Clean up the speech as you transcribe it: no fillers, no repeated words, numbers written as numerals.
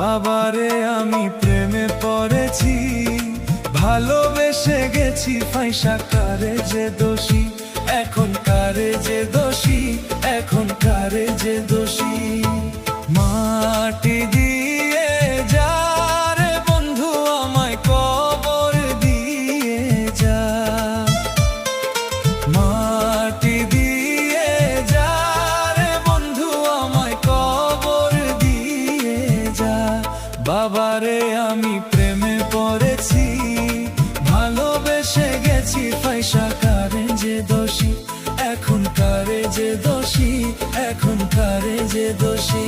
বাবারে আমি প্রেমে পড়েছি, ভালোবেসে গেছি ফাইসা, কারে যে দোষী এখন, কারে যে দোষী এখন, কারে যে দোষী। মাটি দিয়ে যা রে বন্ধু আমায় কবর দিয়ে যা, মাটি দিয়ে যা রে বন্ধু আমায় কবর দিয়ে যা। বাবারে আমি প্রেমে পড়েছি, ভালোবেসে গেছি ফাইসা, কারে যে দোষী এখন, কারে যে দোষী এখন, কারে যে দোষী।